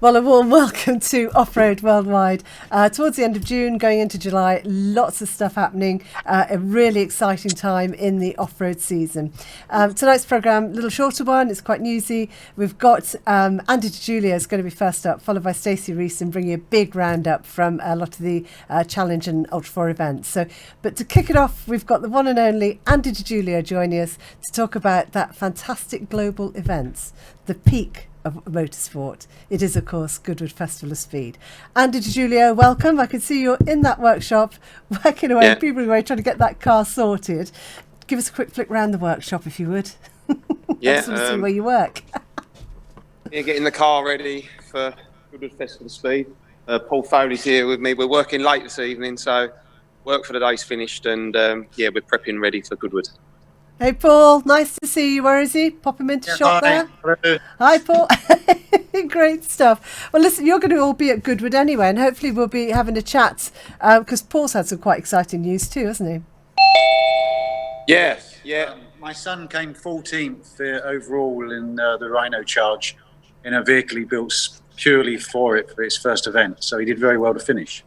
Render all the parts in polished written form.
Well, a warm welcome to Off Road Worldwide. Towards the end of June, going into July, lots of stuff happening. A really exciting time in the off-road season. Tonight's programme, a little shorter one. It's quite newsy. We've got Andy Degiulio is going to be first up, followed by Staci, Reeson, bringing a big roundup from a lot of the Challenge and Ultra 4 events. But to kick it off, we've got the one and only Andy Degiulio joining us to talk about that fantastic global event, the peak of motorsport. It is, of course, Goodwood Festival of Speed. Andy Degiulio, welcome. I can see you're in that workshop, working away, people away, trying to get that car sorted. Give us a quick flick round the workshop, if you would. Yeah, I just want to see where you work. Getting the car ready for Goodwood Festival of Speed. Paul Foley's here with me. We're working late this evening, so work for the day's finished, and we're prepping ready for Goodwood. Hey Paul, nice to see you. Where is he? Pop him into shop there. Hello. Hi Paul. Great stuff. Well, listen, you're going to all be at Goodwood anyway, and hopefully we'll be having a chat because Paul's had some quite exciting news too, hasn't he? Yeah. My son came 14th overall in the Rhino Charge in a vehicle he built purely for its first event. So he did very well to finish.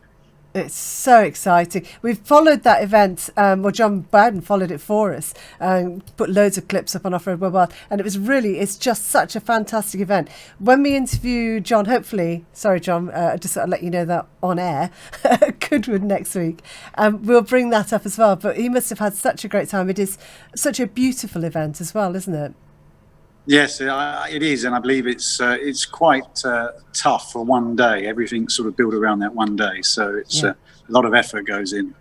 It's so exciting. We've followed that event. John Bowden followed it for us. Put loads of clips up on Off Road Mobile, and it's just such a fantastic event. When we interview John, hopefully, sorry John, just sort of let you know that on air, Goodwood next week, we'll bring that up as well. But he must have had such a great time. It is such a beautiful event as well, isn't it? Yes, it is, and I believe it's quite tough for one day. Everything's sort of built around that one day, so it's a lot of effort goes in.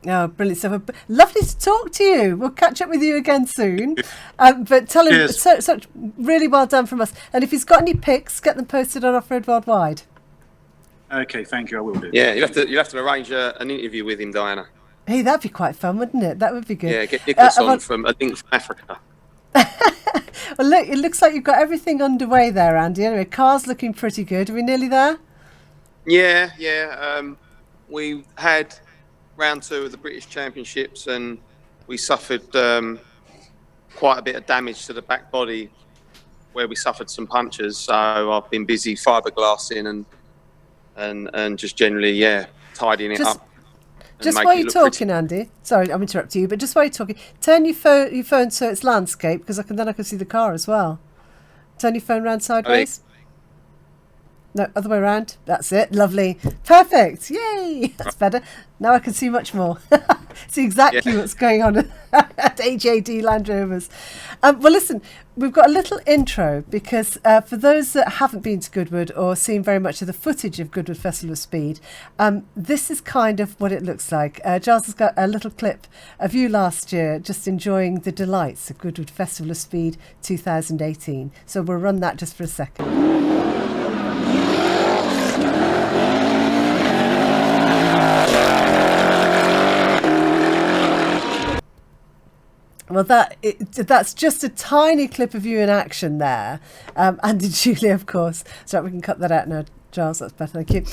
Oh, brilliant stuff. Lovely to talk to you. We'll catch up with you again soon. But tell him, such really well done from us. And if he's got any pics, get them posted on Off Road Worldwide. Okay, thank you, I will do. Yeah, you have to arrange an interview with him, Diana. Hey, that'd be quite fun, wouldn't it? That would be good. Yeah, get Nicholas on from a link from Africa. Well, look, it looks like you've got everything underway there, Andy. Anyway, car's looking pretty good. Are we nearly there? Yeah. We had round 2 of the British Championships, and we suffered quite a bit of damage to the back body where we suffered some punctures. So I've been busy fiberglassing and just generally, tidying it up. Just while you're talking, Andy, sorry, I'm interrupting you, but just while you're talking, turn your phone so it's landscape, because I can see the car as well. Turn your phone round sideways. No, other way around. That's it. Lovely. Perfect. Yay. That's better. Now I can see much more. See exactly what's going on at AJD Land Rovers. Well, listen, we've got a little intro because for those that haven't been to Goodwood or seen very much of the footage of Goodwood Festival of Speed, this is kind of what it looks like. Giles has got a little clip of you last year just enjoying the delights of Goodwood Festival of Speed 2018. So we'll run that just for a second. Well, that's just a tiny clip of you in action there. Andy Degiulio, of course. So we can cut that out now, Giles. That's better, thank you.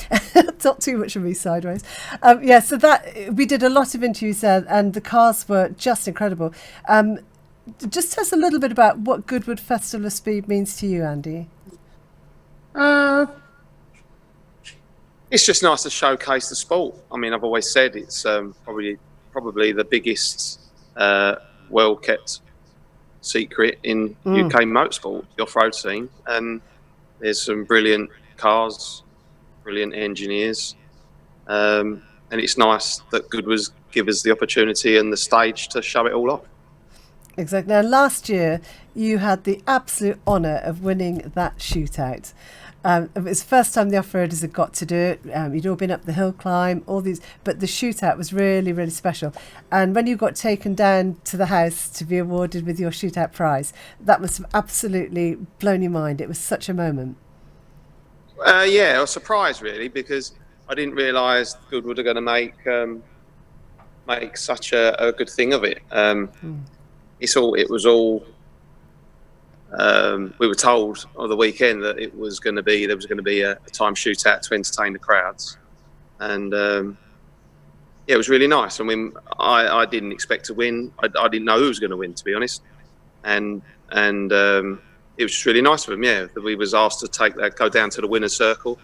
Not too much of me sideways. So that we did a lot of interviews there, and the cars were just incredible. Just tell us a little bit about what Goodwood Festival of Speed means to you, Andy. It's just nice to showcase the sport. I mean, I've always said it's probably the biggest well-kept secret in UK motorsport, the off-road scene. And there's some brilliant cars, brilliant engineers. And it's nice that Goodwood give us the opportunity and the stage to show it all off. Exactly. Now, last year, you had the absolute honour of winning that shootout. It was the first time the off-roaders had got to do it. You'd all been up the hill climb, all these, but the shootout was really, really special. And when you got taken down to the house to be awarded with your shootout prize, that must have absolutely blown your mind. It was such a moment. I was surprised really, because I didn't realise Goodwood were going to make such a good thing of it. We were told on the weekend that there was going to be a time shootout to entertain the crowds, and it was really nice. I mean, I didn't expect to win. I didn't know who was going to win, to be honest, and it was just really nice of them. Yeah, that we was asked to go down to the winners' circle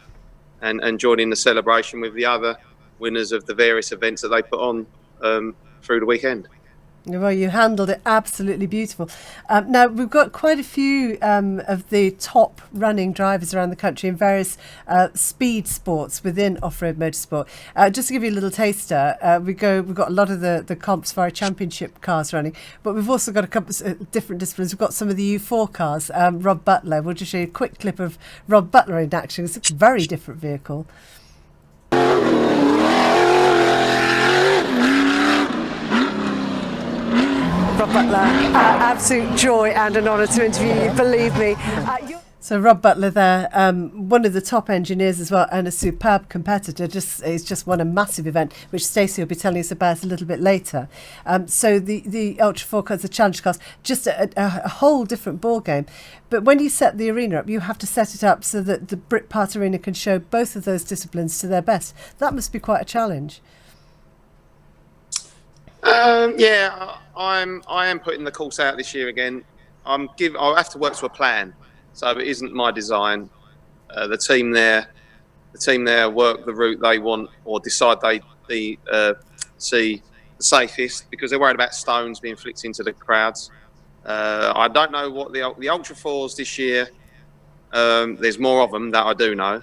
and join in the celebration with the other winners of the various events that they put on through the weekend. Well, you handled it absolutely beautiful. Now, we've got quite a few of the top running drivers around the country in various speed sports within off-road motorsport. Just to give you a little taster, we've got a lot of the Comp Safari Championship cars running, but we've also got a couple of different disciplines. We've got some of the U4 cars. Rob Butler, we'll just show you a quick clip of Rob Butler in action. It's a very different vehicle. Rob Butler, absolute joy and an honour to interview you, believe me. So Rob Butler there, one of the top engineers as well, and a superb competitor. He's just won a massive event, which Staci will be telling us about a little bit later. So the Ultra 4 cars, the Challenge cars, just a whole different ball game. But when you set the arena up, you have to set it up so that the Brit Part Arena can show both of those disciplines to their best. That must be quite a challenge. Yeah, I am putting the course out this year again. I'll have to work to a plan, so it isn't my design. The team there work the route they want or decide they see the safest, because they're worried about stones being flicked into the crowds. I don't know what the Ultra 4s this year. There's more of them that I do know,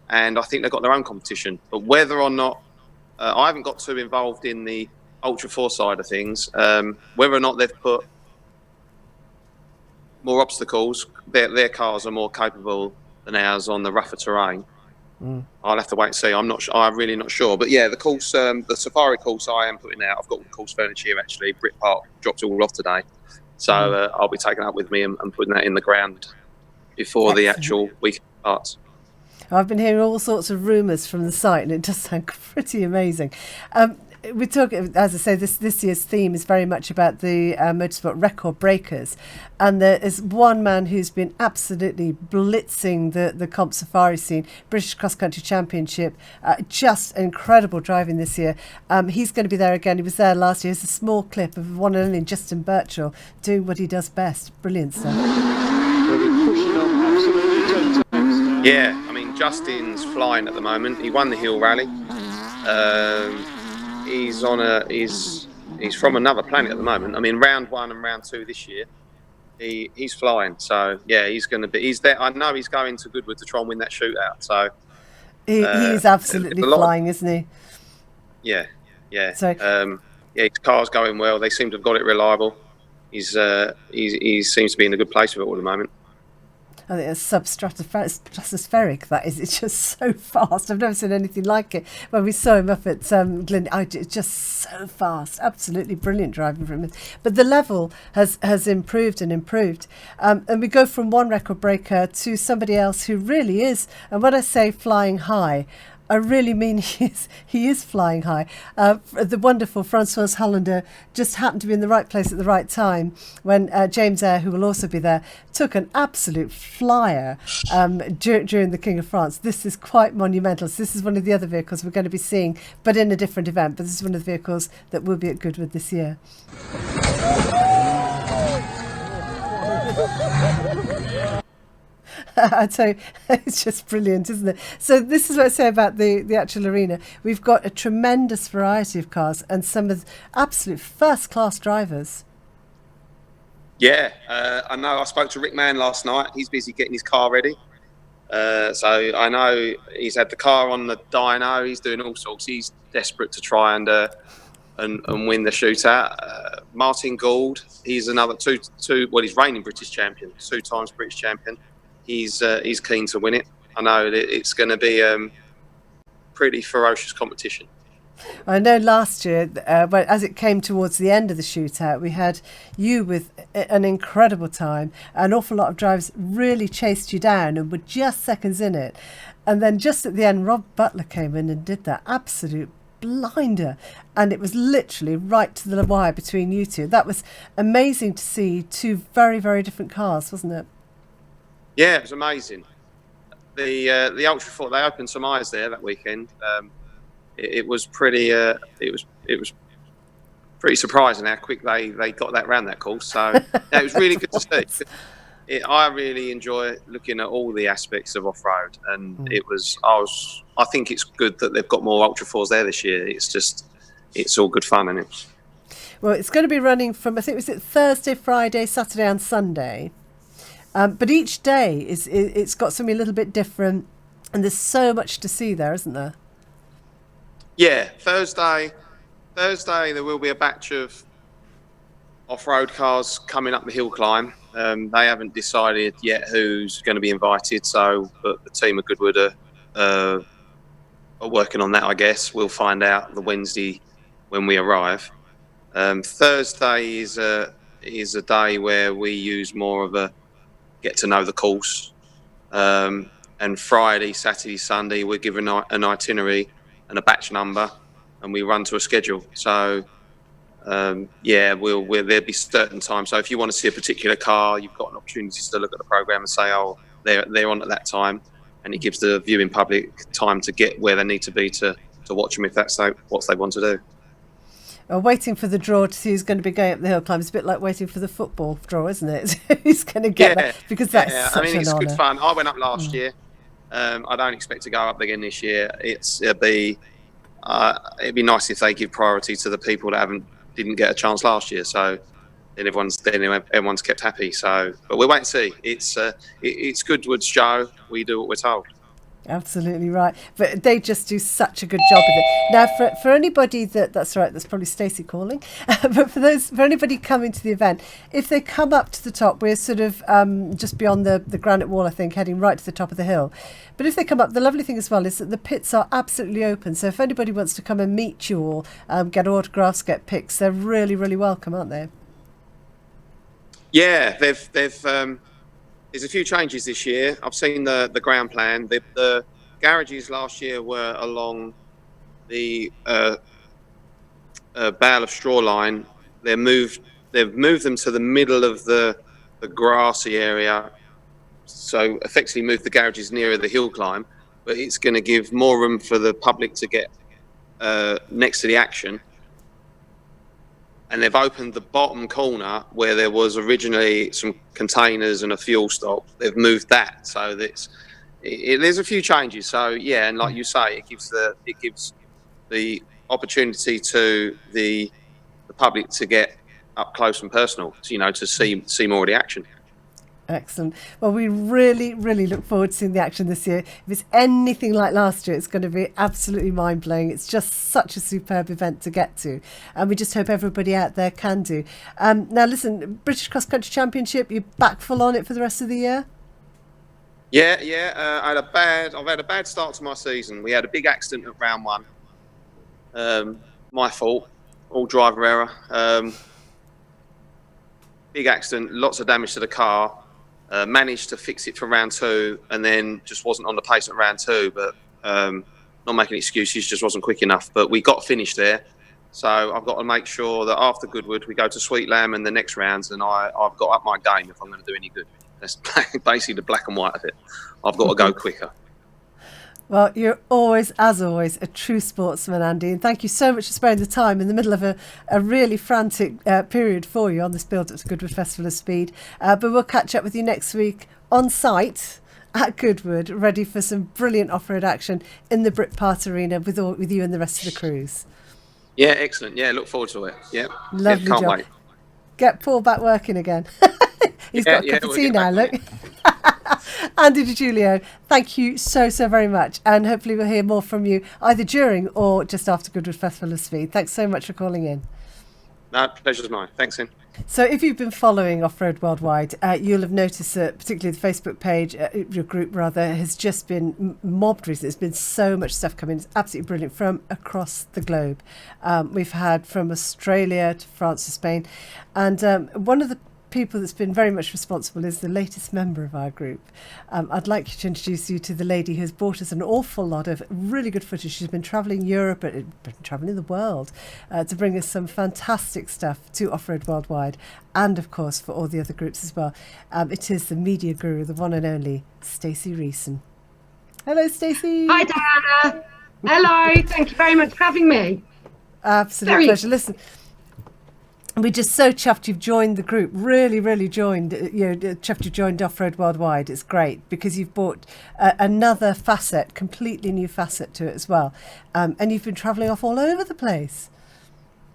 and I think they've got their own competition. But whether or not I haven't got too involved in the Ultra 4 side of things, whether or not they've put more obstacles, their cars are more capable than ours on the rougher terrain. I'll have to wait and see. I'm really not sure. But yeah, the course, the Safari course I am putting out, I've got all the course furniture here actually. Brit Park dropped it all off today. So I'll be taking it up with me and putting that in the ground before the actual weekend starts. I've been hearing all sorts of rumours from the site, and it does sound pretty amazing. We talk, as I say, this year's theme is very much about the motorsport record breakers, and there is one man who's been absolutely blitzing the Comp Safari scene, British Cross Country Championship, just incredible driving this year. He's going to be there again. He was there last year. Here's a small clip of one and only Justin Birchall doing what he does best. Brilliant stuff. Yeah, I mean, Justin's flying at the moment. He won the Hill Rally. He's from another planet at the moment. I mean, round 1 and round 2 this year, he's flying. So yeah, he's there. I know he's going to Goodwood to try and win that shootout. So he's absolutely flying, isn't he? Yeah. So his car's going well. They seem to have got it reliable. He seems to be in a good place with it all at the moment. I think it's stratospheric, that is. It's just so fast. I've never seen anything like it. When we saw him up at Glyn, it's just so fast. Absolutely brilliant driving from him. But the level has improved and improved. And we go from one record breaker to somebody else who really is, and when I say flying high, I really mean he is flying high. The wonderful Francois Hollander just happened to be in the right place at the right time when James Eyre, who will also be there, took an absolute flyer during the King of France. This is quite monumental. So this is one of the other vehicles we're going to be seeing, but in a different event. But this is one of the vehicles that will be at Goodwood this year. I tell you, it's just brilliant, isn't it? So this is what I say about the actual arena. We've got a tremendous variety of cars and some of the absolute first-class drivers. Yeah, I know. I spoke to Rick Mann last night. He's busy getting his car ready. So I know he's had the car on the dyno. He's doing all sorts. He's desperate to try and win the shootout. Martin Gould, he's another he's reigning British champion, 2 times British champion. He's keen to win it. I know it's going to be pretty ferocious competition. I know last year, as it came towards the end of the shootout, we had you with an incredible time. An awful lot of drivers really chased you down and were just seconds in it. And then just at the end, Rob Butler came in and did that absolute blinder. And it was literally right to the wire between you two. That was amazing to see 2 very, very different cars, wasn't it? Yeah, it was amazing. The Ultra 4, they opened some eyes there that weekend. It was pretty. It was pretty surprising how quick they got that round that course. So yeah, it was really good to see. I really enjoy looking at all the aspects of off-road, and I think it's good that they've got more Ultra 4s there this year. It's all good fun, isn't it? Well, it's going to be running from, I think, was it Thursday, Friday, Saturday and Sunday. But each day it's got something a little bit different, and there's so much to see there, isn't there? Yeah, Thursday there will be a batch of off-road cars coming up the hill climb. They haven't decided yet who's going to be invited, but the team at Goodwood are working on that, I guess. We'll find out the Wednesday when we arrive. Thursday is a day where we use more of a get to know the course. And Friday, Saturday, Sunday, we're given an itinerary and a batch number, and we run to a schedule. So, there'll be certain times. So if you want to see a particular car, you've got an opportunity to look at the program and say, oh, they're on at that time. And it gives the viewing public time to get where they need to be to watch them if that's what they want to do. Waiting for the draw to see who's going to be going up the hill climb is a bit like waiting for the football draw, isn't it? Who's going to get that? Because that's such an it's honour. Good fun. I went up last year. I don't expect to go up again this year. It'd be nice if they give priority to the people that didn't get a chance last year. So then everyone's kept happy. So, but we'll wait and see. It's Goodwood's show. We do what we're told. Absolutely right, but they just do such a good job with it. Now, for anybody that's right, that's probably Staci calling. But for anybody coming to the event, if they come up to the top, we're sort of just beyond the granite wall, I think, heading right to the top of the hill. But if they come up, the lovely thing as well is that the pits are absolutely open. So if anybody wants to come and meet you all, get autographs, get pics, they're really, really welcome, aren't they? Yeah, they've. There's a few changes this year. I've seen the ground plan. The garages last year were along the bale of straw line. They've moved them to the middle of the grassy area, so effectively moved the garages nearer the hill climb. But it's going to give more room for the public to get next to the action. And they've opened the bottom corner where there was originally some containers and a fuel stop. They've moved that, so there's a few changes. So yeah, and like you say, it gives the opportunity to the public to get up close and personal, to see more of the action. Excellent. Well, we really, really look forward to seeing the action this year. If it's anything like last year, it's going to be absolutely mind-blowing. It's just such a superb event to get to. And we just hope everybody out there can do. Now, listen, British Cross Country Championship, you're back full on it for the rest of the year? Yeah. I've had a bad start to my season. We had a big accident at round one. My fault. All driver error. Big accident, lots of damage to the car. Managed to fix it for round two, and then just wasn't on the pace at round two. But not making excuses, just wasn't quick enough. But we got finished there, so I've got to make sure that after Goodwood we go to Sweet Lamb and the next rounds, and I've got up my game if I'm going to do any good. That's basically the black and white of it. I've got to go quicker. Well, you're always, as always, a true sportsman, Andy, and thank you so much for sparing the time in the middle of a really frantic period for you on this build-up to Goodwood Festival of Speed. But we'll catch up with you next week on site at Goodwood, ready for some brilliant off-road action in the Brit Part Arena with you and the rest of the crews. Yeah, excellent. Yeah, look forward to it. Yeah, lovely can't job. Wait. Get Paul back working again. He's got a cup of tea now, look. Andy Degiulio, thank you so very much, and hopefully we'll hear more from you either during or just after Goodwood Festival of Speed. Thanks so much for calling in. No, pleasure's mine. Thanks, Ian. So if you've been following Off-Road Worldwide, you'll have noticed that particularly the Facebook page, your group rather, has just been mobbed recently. There's been so much stuff coming. It's absolutely brilliant from across the globe. We've had from Australia to France to Spain, and one of the people that's been very much responsible is the latest member of our group. I'd like to introduce you to the lady who's brought us an awful lot of really good footage. She's been travelling Europe, been travelling the world to bring us some fantastic stuff to Off-Road Worldwide, and of course for all the other groups as well. It is the media guru, the one and only Staci Reeson. Hello, Staci. Hi, Diana. Hello. Thank you very much for having me. Absolute pleasure. Listen, we're just so chuffed you've joined the group. Really, really joined. Chuffed you've joined Off Road Worldwide. It's great because you've brought another facet, completely new facet to it as well. And you've been travelling off all over the place.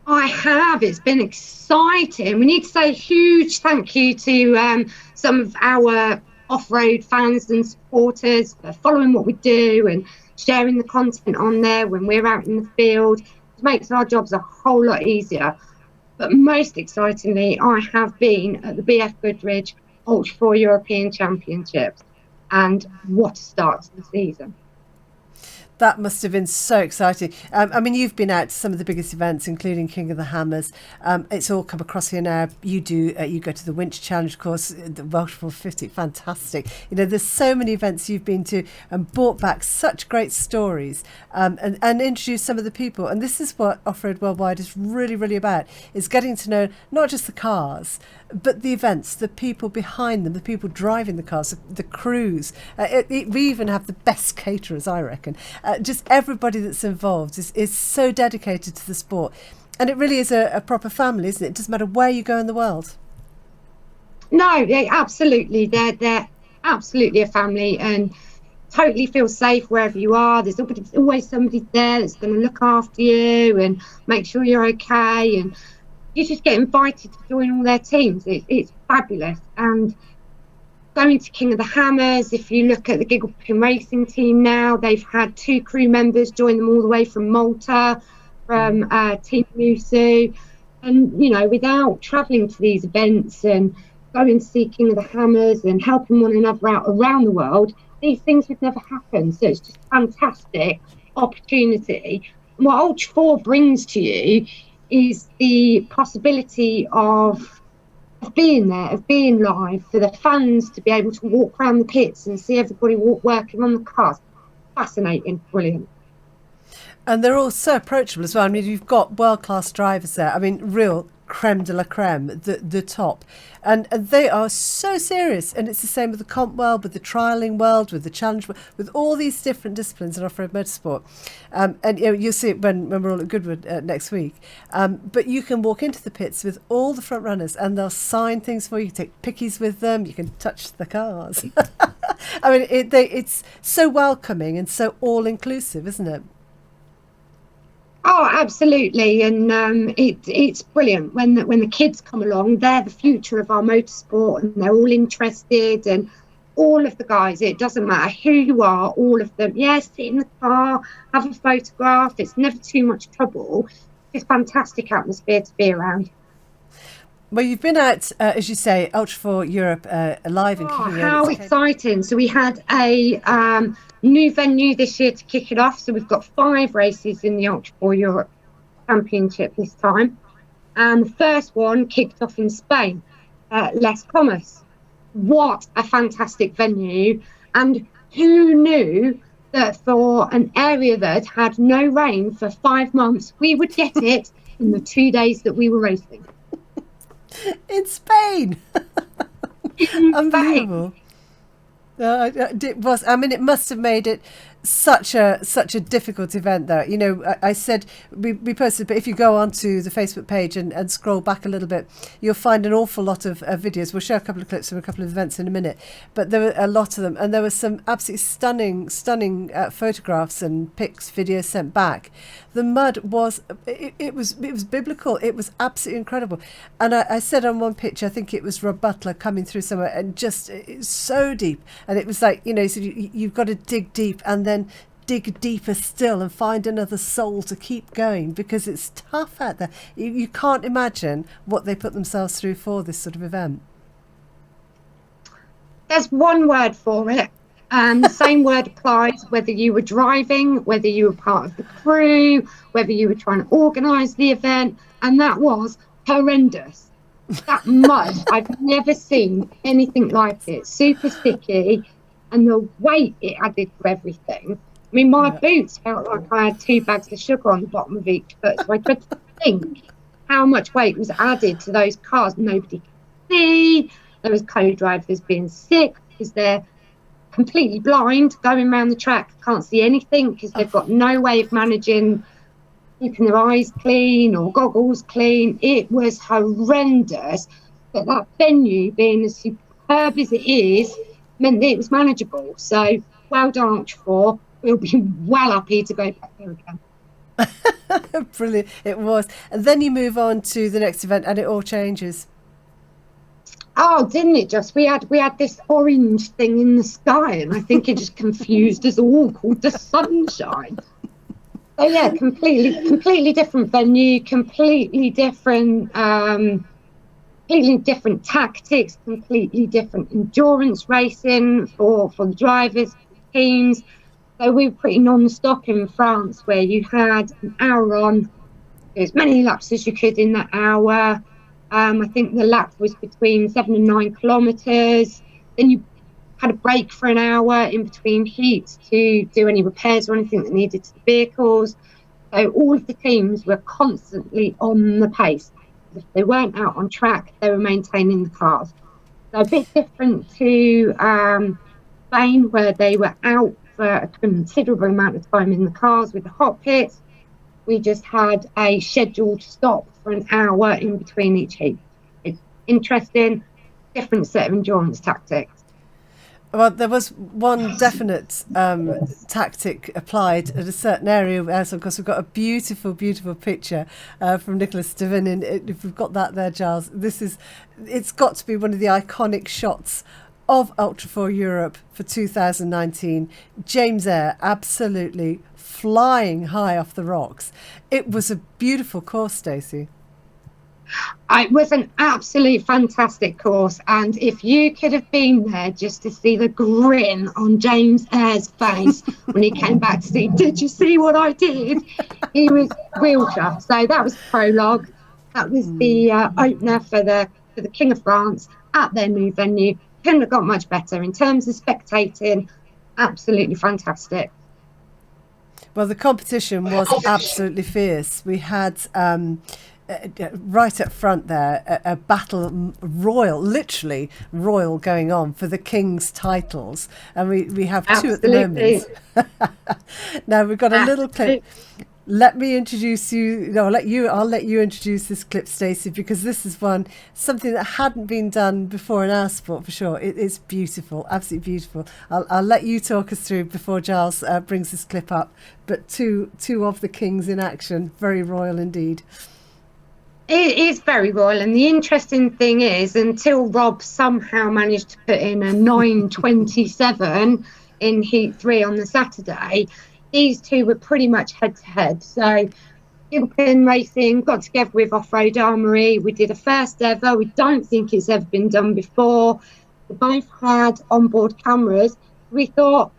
I have. It's been exciting. We need to say a huge thank you to some of our off-road fans and supporters for following what we do and sharing the content on there when we're out in the field. It makes our jobs a whole lot easier. But most excitingly, I have been at the BF Goodridge Ultra 4 European Championships, and what a start to the season. That must have been so exciting. I mean, you've been out to some of the biggest events, including King of the Hammers. It's all come across here now. You go to the Winch Challenge course, the Welsh 450, fantastic. There's so many events you've been to and brought back such great stories and introduced some of the people. And this is what Off-Road Worldwide is really, really about, is getting to know not just the cars, but the events, the people behind them, the people driving the cars, the crews. We even have the best caterers, I reckon. Just everybody that's involved is so dedicated to the sport. And it really is a proper family, isn't it? It doesn't matter where you go in the world. No, absolutely. They're absolutely a family and totally feel safe wherever you are. There's always somebody there that's going to look after you and make sure you're okay. And you just get invited to join all their teams. It's fabulous. And going to King of the Hammers, if you look at the Goodwood racing team now, they've had 2 crew members join them all the way from Malta, from Team Musu. And, without travelling to these events and going to see King of the Hammers and helping one another out around the world, these things would never happen. So it's just a fantastic opportunity. And what Ultra 4 brings to you is the possibility of being there, of being live, for the fans to be able to walk around the pits and see everybody working on the cars. Fascinating, brilliant. And they're all so approachable as well. I mean, you've got world-class drivers there. I mean, real creme de la creme, the top. And they are so serious. And it's the same with the comp world, with the trialling world, with the challenge world, with all these different disciplines in off-road motorsport. And you'll see it when we're all at Goodwood next week. But you can walk into the pits with all the front runners and they'll sign things for you. You can take pickies with them. You can touch the cars. I mean, it's so welcoming and so all-inclusive, isn't it? Oh, absolutely. And it's brilliant when the kids come along. They're the future of our motorsport and they're all interested, and all of the guys, it doesn't matter who you are, all of them, sit in the car, have a photograph. It's never too much trouble. It's a fantastic atmosphere to be around. Well, you've been at, as you say, Ultra 4 Europe live in Goodwood. How exciting. So we had a new venue this year to kick it off. So we've got 5 races in the Ultra 4 Europe Championship this time. And the first one kicked off in Spain, Les Comas. What a fantastic venue. And who knew that for an area that had no rain for 5 months, we would get it in the 2 days that we were racing. In Spain. Unbelievable. It was. I mean, it must have made it such a difficult event, though. I said we posted, but if you go onto the Facebook page and scroll back a little bit, you'll find an awful lot of videos. We'll show a couple of clips from a couple of events in a minute, but there were a lot of them, and there were some absolutely stunning photographs and pics, videos sent back. The mud was it was biblical. It was absolutely incredible. And I said on one picture, I think it was Rob Butler coming through somewhere, and just it's so deep, and it was like so you've got to dig deep and then dig deeper still and find another soul to keep going, because it's tough out there. You can't imagine what they put themselves through for this sort of event. There's one word for it. The same word applies whether you were driving, whether you were part of the crew, whether you were trying to organise the event, and that was horrendous. That mud, I've never seen anything like it. Super sticky, and the weight it added to everything. I mean, my boots felt like I had 2 bags of sugar on the bottom of each foot. So I tried to think how much weight was added to those cars. Nobody could see. There was co-drivers being sick because they're completely blind, going around the track, can't see anything because they've got no way of managing keeping their eyes clean or goggles clean. It was horrendous. But that venue, being as superb as it is, meant that it was manageable. So well done, Oxford. We'll be well happy to go back there again. Brilliant. It was. And then you move on to the next event and it all changes. Oh, didn't it just? We had this orange thing in the sky, and I think it just confused us all, called the sunshine. So yeah, completely different venue, completely different tactics, completely different endurance racing for the drivers, the teams. So we were pretty non-stop in France, where you had an hour on, as many laps as you could in that hour. I think the lap was between 7 and 9 kilometres. Then you had a break for an hour in between heats to do any repairs or anything that needed to the vehicles. So all of the teams were constantly on the pace. If they weren't out on track, they were maintaining the cars. So a bit different to Spain, where they were out for a considerable amount of time in the cars with the hot pits. We just had a scheduled stop for an hour in between each heat. It's interesting, different set of endurance tactics. Well, there was one definite tactic applied at a certain area. So, of course, we've got a beautiful, beautiful picture from Nicholas Devin. And if we've got that there, Giles, it's got to be one of the iconic shots of Ultra 4 Europe for 2019. James Eyre absolutely flying high off the rocks. It was a beautiful course, Staci. It was an absolute fantastic course, and if you could have been there just to see the grin on James Eyre's face when he came back to see, did you see what I did? He was real chuffed. So that was the prologue. That was the opener for the King of France at their new venue. Couldn't have got much better in terms of spectating. Absolutely fantastic. Well, the competition was absolutely fierce. We had right up front there a battle royal, literally royal, going on for the king's titles, and we have two at the moment. Now we've got a little clip. Let me introduce you. No, I'll let you introduce this clip, Staci, because this is something that hadn't been done before in our sport for sure. It is beautiful, absolutely beautiful. I'll let you talk us through before Giles brings this clip up. But two of the kings in action, very royal indeed. It is very royal, and the interesting thing is, until Rob somehow managed to put in a 9:27 in Heat 3 on the Saturday, these two were pretty much head-to-head. So Gilpin Racing got together with Off Road Armoury. We did a first ever. We don't think it's ever been done before. We both had onboard cameras. We thought,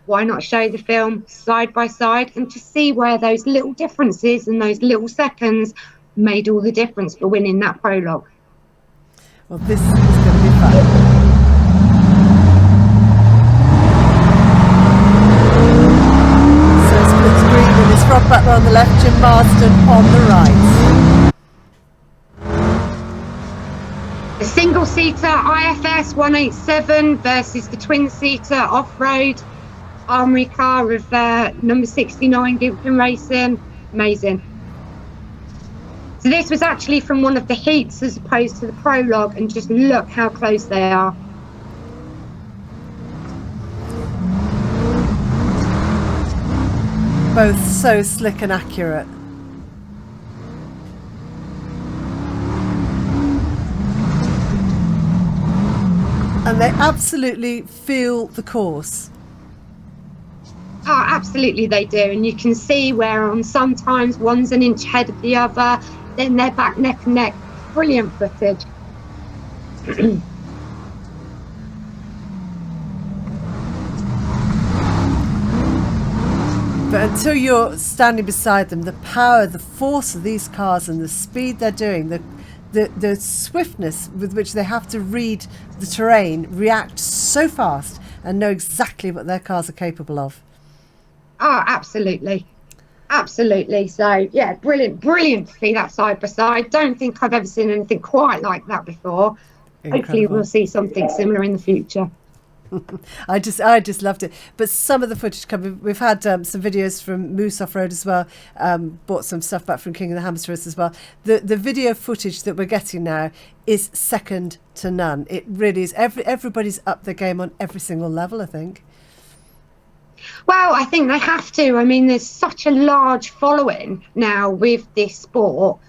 why not show the film side by side and to see where those little differences and those little seconds made all the difference for winning that prologue. Well, this is going to be fun. So split screen with this Rob Butler on the left, Jim Marsden on the right. The single-seater IFS 187 versus the twin-seater off-road Armoury car of number 69 Gilpin Racing. Amazing. So this was actually from one of the heats as opposed to the prologue, and just look how close they are. Both so slick and accurate. And they absolutely feel the course. Oh, absolutely they do. And you can see where on sometimes one's an inch ahead of the other, then they're back neck and neck. Brilliant footage. But until you're standing beside them, the power, the force of these cars and the speed they're doing, the swiftness with which they have to read the terrain, react so fast and know exactly what their cars are capable of. Oh, absolutely. Absolutely. So, yeah, brilliant to see that side by side. Don't think I've ever seen anything quite like that before. Incredible. Hopefully we'll see something similar in the future. I just loved it. But some of the footage coming, we've had some videos from Moose Off Road as well. Bought some stuff back from King of the Hammers for us as well. The video footage that we're getting now is second to none. It really is. Everybody's up their game on every single level, I think. Well, I think they have to. I mean, there's such a large following now with this sport.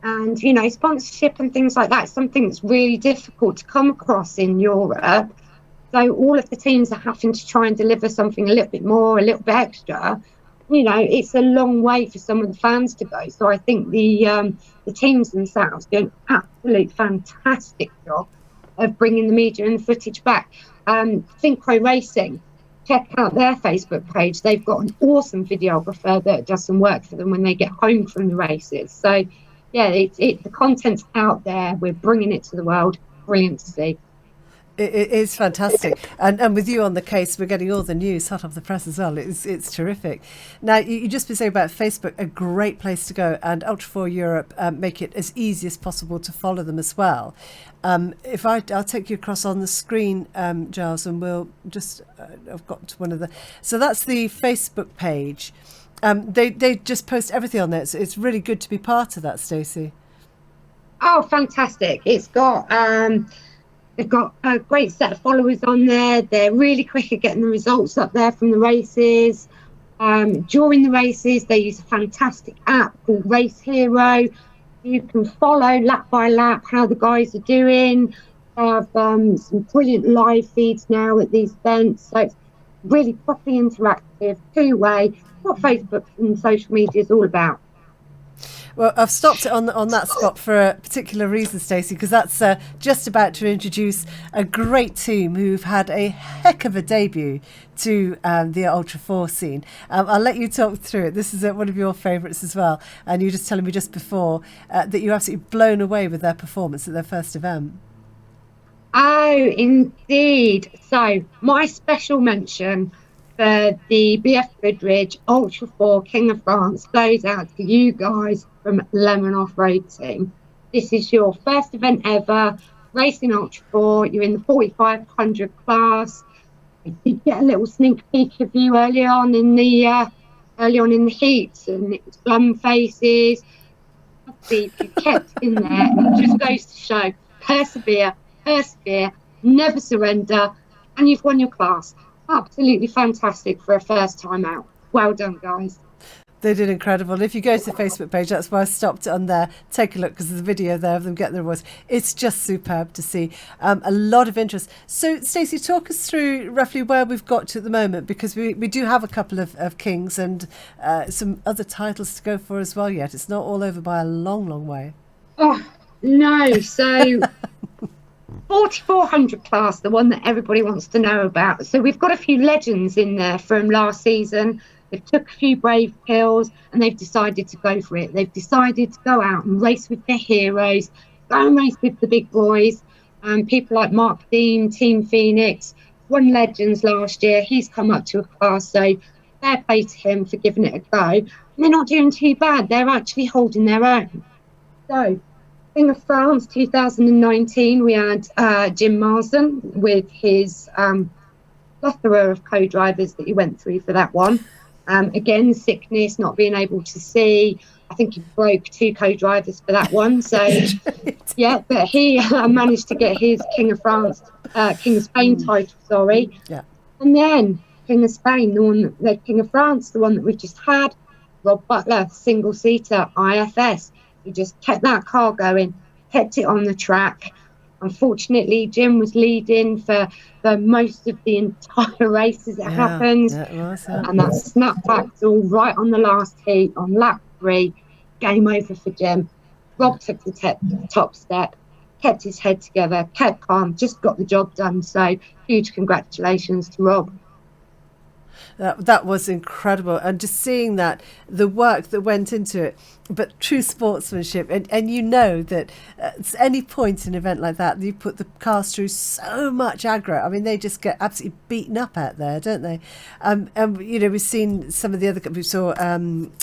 And, you know, sponsorship and things like that is something that's really difficult to come across in Europe. So all of the teams are having to try and deliver something a little bit more, a little bit extra. You know, it's a long way for some of the fans to go. So I think the teams themselves do an absolute fantastic job of bringing the media and the footage back. Synchro Racing, check out their Facebook page. They've got an awesome videographer that does some work for them when they get home from the races. So, yeah, the content's out there. We're bringing it to the world. Brilliant to see. It is fantastic, and with you on the case, we're getting all the news hot off the press as well. It's terrific. Now, you just been saying about Facebook, a great place to go, and Ultra 4 Europe make it as easy as possible to follow them as well. I'll take you across on the screen, Giles, and we'll just I've got to one of the. So that's the Facebook page. They just post everything on there. So it's really good to be part of that, Staci. Oh, fantastic! It's got. They've got a great set of followers on there. They're really quick at getting the results up there from the races. During the races, they use a fantastic app called Race Hero. You can follow lap by lap how the guys are doing. They have some brilliant live feeds now at these events. So it's really properly interactive, two-way. What Facebook and social media is all about. Well, I've stopped it on that spot for a particular reason, Staci, because that's just about to introduce a great team who've had a heck of a debut to the Ultra 4 scene. I'll let you talk through it. This is one of your favourites as well. And you were just telling me just before that you're absolutely blown away with their performance at their first event. Oh, indeed. So my special mention for the BF Goodridge Ultra 4 King of France goes out to you guys from Lemon Off-Road Team. This is your first event ever, racing Ultra 4. You're in the 4500 class. I did get a little sneak peek of you early on in the heats, and it was glum faces. You kept in there, and it just goes to show persevere, never surrender, and you've won your class. Absolutely fantastic for a first time out. Well done, guys. They did incredible. If you go to the Facebook page, that's why I stopped it on there. Take a look, because there's a video there of them getting their awards. It's just superb to see. A lot of interest. So, Staci, talk us through roughly where we've got to at the moment, because we do have a couple of Kings and some other titles to go for as well yet. It's not all over by a long, long way. Oh, no. So... 4400 class, the one that everybody wants to know about. So we've got a few legends in there from last season. They've took a few brave pills and they've decided to go for it. They've decided to go out and race with their heroes, go and race with the big boys. People like Mark Dean, Team Phoenix, won legends last year. He's come up to a class, so fair play to him for giving it a go. And they're not doing too bad. They're actually holding their own. So King of France 2019, we had Jim Marsden with his plethora of co-drivers that he went through for that one. Again, sickness, not being able to see. I think he broke 2 co-drivers for that one. So, yeah, but he managed to get his King of France, King of Spain title, sorry. Yeah. And then King of Spain, the King of France, the one that we've just had, Rob Butler, single-seater, IFS. He just kept that car going, kept it on the track. Unfortunately, Jim was leading for most of the entire race as it happened. Yeah, it was, yeah. And that snapback all right on the last heat on lap 3. Game over for Jim. Rob took the top step, kept his head together, kept calm, just got the job done. So huge congratulations to Rob. That was incredible, and just seeing that, the work that went into it, but true sportsmanship, and you know that at any point in an event like that, you put the cars through so much aggro. I mean, they just get absolutely beaten up out there, don't they? And you know, we've seen some of the other. We saw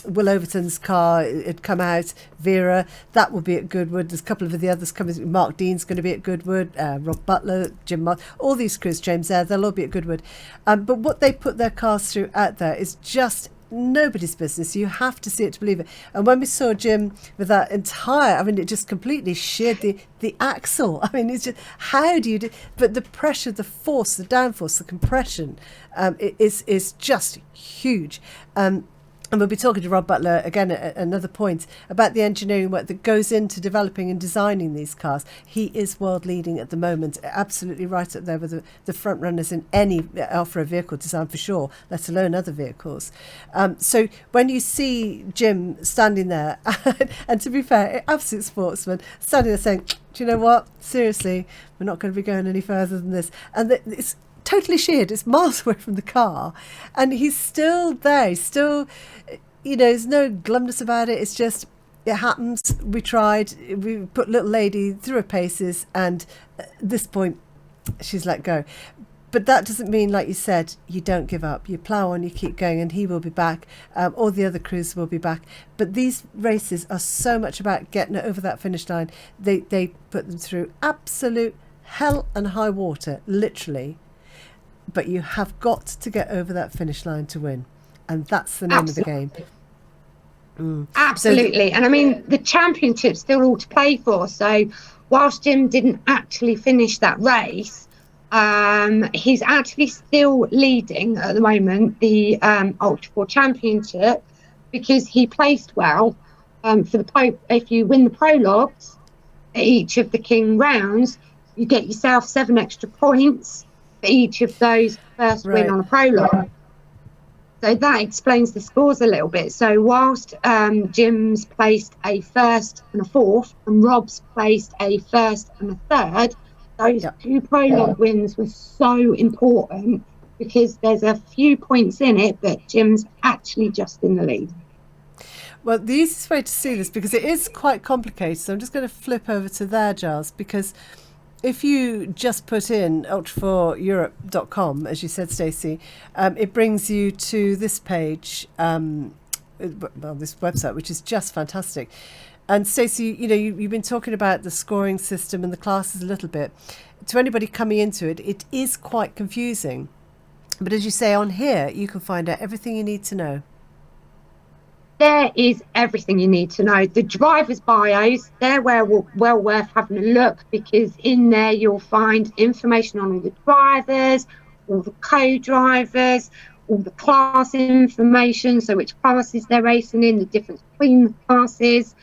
Will Overton's car had come out. Vera, that will be at Goodwood. There's a couple of the others coming. Mark Dean's going to be at Goodwood. Rob Butler, Jim Moss, all these crews, James Eyre, they'll all be at Goodwood. But what they put their cars through out there is just nobody's business. You have to see it to believe it. And when we saw Jim with that entire, I mean, it just completely sheared the axle. I mean, it's just, how do you do? But the pressure, the force, the downforce, the compression is just huge. And we'll be talking to Rob Butler again at another point about the engineering work that goes into developing and designing these cars. He is world leading at the moment, absolutely right up there with the front runners in any off-road vehicle design for sure, let alone other vehicles. So when you see Jim standing there, and to be fair, absolute sportsman, standing there saying, do you know what, seriously, we're not going to be going any further than this. And it's totally sheared, it's miles away from the car, and he's still there, he's still, you know, there's no glumness about it. It's just, it happens, we tried, we put little lady through her paces, and at this point she's let go. But that doesn't mean, like you said, you don't give up, you plough on, you keep going, and he will be back, all the other crews will be back. But these races are so much about getting it over that finish line. They put them through absolute hell and high water, literally. But you have got to get over that finish line to win. And that's the name of the game. Absolutely. And I mean, the championship's still all to play for. So whilst Jim didn't actually finish that race, he's actually still leading at the moment the Ultra 4 Championship, because he placed well for the if you win the prologues at each of the King rounds, you get yourself 7 extra points for each of those first win on a prologue. So that explains the scores a little bit. So whilst Jim's placed a first and a fourth, and Rob's placed a first and a third, those two prologue wins were so important, because there's a few points in it, but Jim's actually just in the lead. Well, the easiest way to see this, because it is quite complicated, so I'm just going to flip over to there, Giles, because if you just put in ultra4europe.com, as you said, Stacey, it brings you to this page, this website, which is just fantastic. And Stacey, you know, you've been talking about the scoring system and the classes a little bit. To anybody coming into it, it is quite confusing. But as you say, on here, you can find out everything you need to know. There is everything you need to know. The drivers' bios, they're well worth having a look, because in there you'll find information on all the drivers, all the co-drivers, all the class information, so which classes they're racing in, the difference between the classes.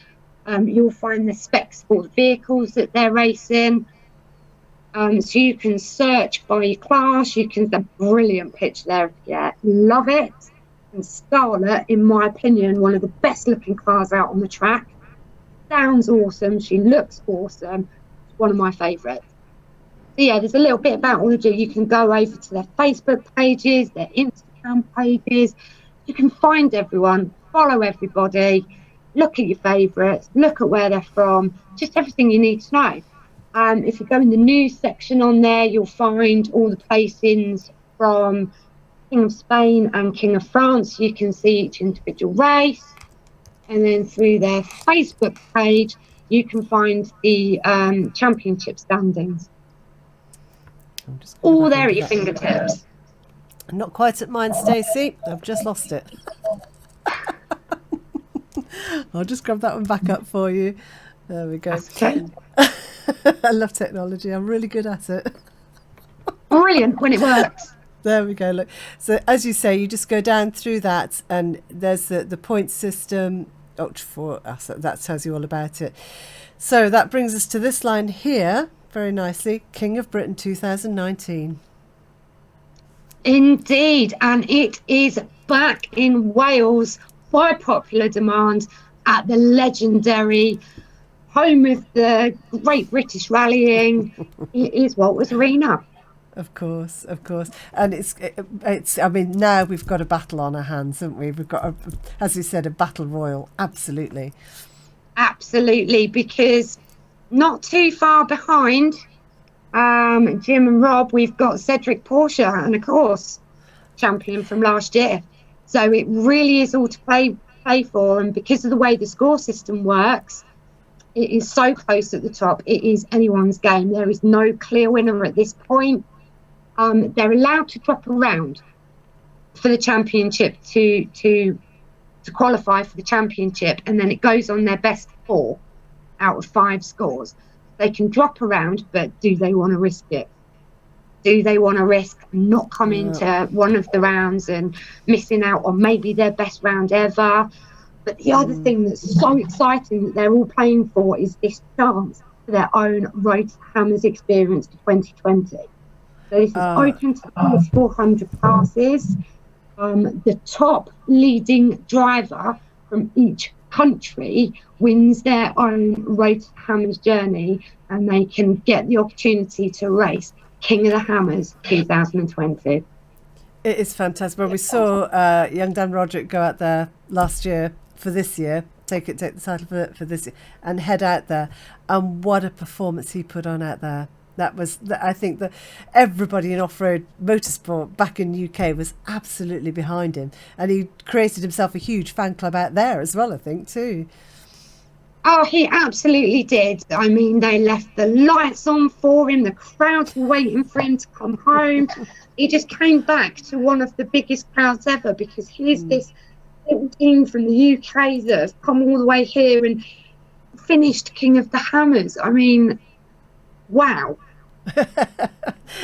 You'll find the specs for the vehicles that they're racing. So you can search by your class. The brilliant picture there. Yeah, love it. And Scarlett, in my opinion, one of the best looking cars out on the track. Sounds awesome. She looks awesome. It's one of my favourites. So yeah, there's a little bit about all of you. You can go over to their Facebook pages, their Instagram pages. You can find everyone, follow everybody, look at your favourites, look at where they're from, just everything you need to know. If you go in the news section on there, you'll find all the placings from King of Spain and King of France. You can see each individual race, and then through their Facebook page you can find the championship standings, all there at your fingertips. Not quite at mine, Stacey. I've just lost it. I'll just grab that one back up for you. There we go. Okay. I love technology. I'm really good at it. Brilliant when it works. There we go. Look, so as you say, you just go down through that, and there's the point system. Ultra 4, so that tells you all about it. So that brings us to this line here, very nicely. King of Britain 2019. Indeed, and it is back in Wales by popular demand at the legendary home of the Great British Rallying. It is Walters Arena. Of course. And it's. I mean, now we've got a battle on our hands, haven't we? We've got, as we said, a battle royal. Absolutely. Absolutely, because not too far behind Jim and Rob, we've got Cedric Porsche, and of course, champion from last year. So it really is all to play for, and because of the way the score system works, it is so close at the top. It is anyone's game. There is no clear winner at this point. They're allowed to drop around for the championship to qualify for the championship, and then it goes on their best 4 out of 5 scores. They can drop around, but do they want to risk it? Do they want to risk not coming to one of the rounds and missing out on maybe their best round ever? But the other thing that's so exciting that they're all playing for is this chance for their own Road to Hammers experience for 2020. So this is open to all 400 classes. The top leading driver from each country wins their own Road to Hammers journey, and they can get the opportunity to race King of the Hammers 2020. It is fantastic. Well, we saw young Dan Roderick go out there last year for this year, take the title for this year, and head out there. And what a performance he put on out there. I think that everybody in off-road motorsport back in the UK was absolutely behind him. And he created himself a huge fan club out there as well, I think, too. Oh, he absolutely did. I mean, they left the lights on for him. The crowds were waiting for him to come home. He just came back to one of the biggest crowds ever, because he's this little team from the UK that have come all the way here and finished King of the Hammers. I mean, wow.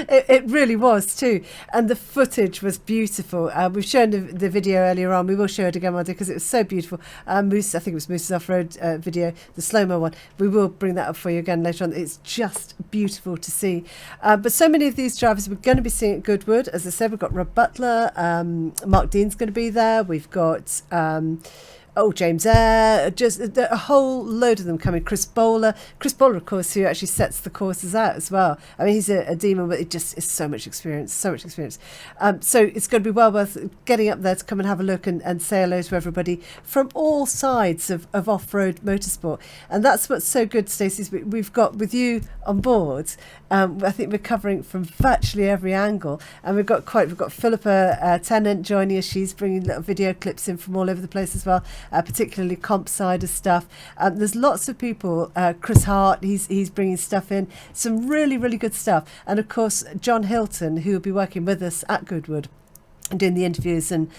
It really was too, and the footage was beautiful. We've shown the video earlier on. We will show it again, because it was so beautiful. Moose, I think it was Moose's off-road video, the slow-mo one. We will bring that up for you again later on. It's just beautiful to see. But so many of these drivers we're going to be seeing at Goodwood. As I said, we've got Rob Butler, Mark Dean's going to be there. We've got James Eyre, just a whole load of them coming. Chris Bowler, of course, who actually sets the courses out as well. I mean, he's a demon, but it just is so much experience. So it's going to be well worth getting up there to come and have a look and say hello to everybody from all sides of off-road motorsport. And that's what's so good, Stacey, we've got with you on board. I think we're covering from virtually every angle, and we've got Philippa Tennant joining us. She's bringing little video clips in from all over the place as well. Particularly comp side of stuff. There's lots of people. Chris Hart, he's bringing stuff in. Some really, really good stuff. And of course, John Hilton, who will be working with us at Goodwood and doing the interviews and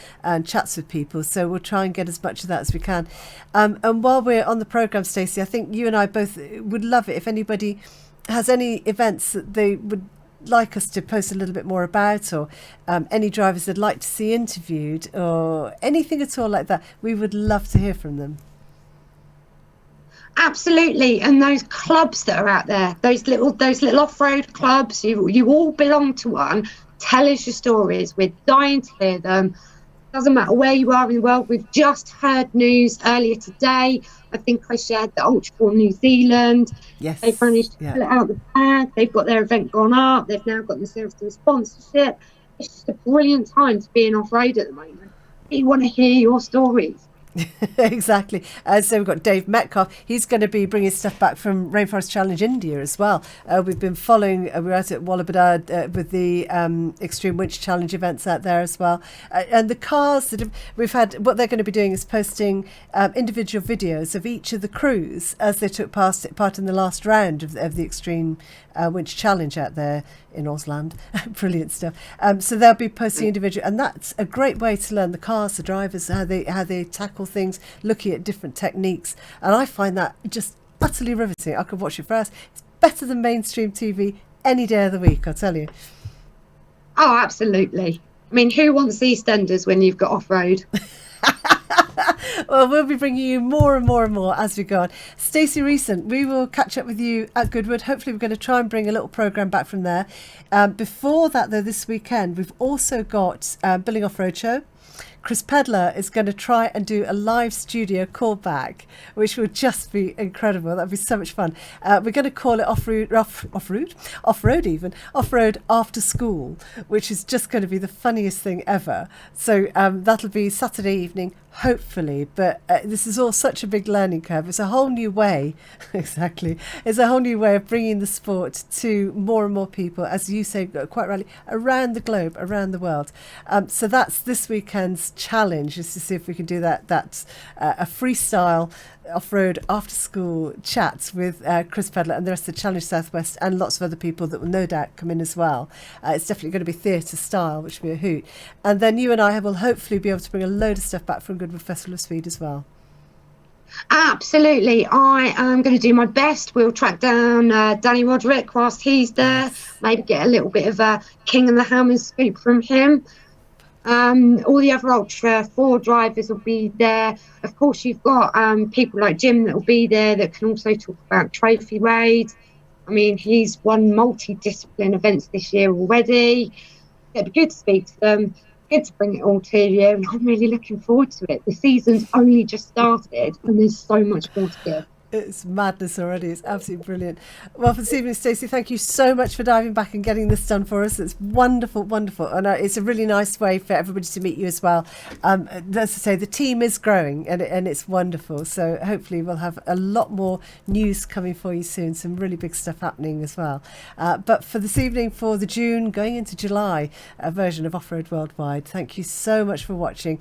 chats with people. So we'll try and get as much of that as we can. And while we're on the programme, Stacey, I think you and I both would love it if anybody has any events that they would like us to post a little bit more about, or any drivers they'd like to see interviewed, or anything at all like that. We would love to hear from them. Absolutely. And those clubs that are out there, those little off-road clubs, you all belong to one. Tell us your stories. We're dying to hear them. Doesn't matter where you are in the world. We've just heard news earlier today. I think I shared the Ultra for New Zealand. Yes. They've managed to pull it out of the bag. They've got their event gone up. They've now got themselves to a sponsorship. It's just a brilliant time to be in off-road at the moment. We want to hear your stories. Exactly. So we've got Dave Metcalf. He's going to be bringing stuff back from Rainforest Challenge India as well. We've been following, we're out at Wallabadad with the Extreme Winch Challenge events out there as well. And the cars that we've had, what they're going to be doing is posting individual videos of each of the crews as they took part in the last round of the Extreme Winch Challenge out there in Ausland. Brilliant stuff. So they'll be posting individual, and that's a great way to learn the cars, the drivers, how they tackle things, looking at different techniques. And I find that just utterly riveting. I could watch it first. It's better than mainstream TV any day of the week, I'll tell you. Oh, absolutely. I mean, who wants EastEnders when you've got off-road? Well, we'll be bringing you more and more and more as we go on. Staci Reeson, we will catch up with you at Goodwood. Hopefully we're going to try and bring a little programme back from there. Before that, though, this weekend, we've also got Billing Off-Road Show Chris Pedler is going to try and do a live studio callback, which will just be incredible. That'd be so much fun. We're going to call it off-road after school, which is just going to be the funniest thing ever. So that'll be Saturday evening, hopefully, but this is all such a big learning curve. It's a whole new way, exactly. It's a whole new way of bringing the sport to more and more people, as you say quite rightly, around the globe, around the world. So that's this weekend's challenge, is to see if we can do that. That's a freestyle off-road after-school chats with Chris Pedler and the rest of the Challenge Southwest, and lots of other people that will no doubt come in as well. It's definitely going to be theatre style, which will be a hoot. And then you and I will hopefully be able to bring a load of stuff back from Goodwood Festival of Speed as well. Absolutely. I am going to do my best. We'll track down Danny Roderick whilst he's there. Maybe get a little bit of a King and the Hammer scoop from him. All the other Ultra 4 drivers will be there. Of course, you've got people like Jim that will be there that can also talk about trophy raids. I mean, he's won multi-discipline events this year already. It'd be good to speak to them. Good to bring it all to you, and I'm really looking forward to it. The season's only just started, and there's so much more to give. It's madness already. It's absolutely brilliant. Well, for this evening, Stacey, thank you so much for diving back and getting this done for us. It's wonderful, wonderful. And it's a really nice way for everybody to meet you as well. As I say, the team is growing and it's wonderful. So hopefully we'll have a lot more news coming for you soon. Some really big stuff happening as well. But for this evening, for the June, going into July version of Off Road Worldwide, thank you so much for watching.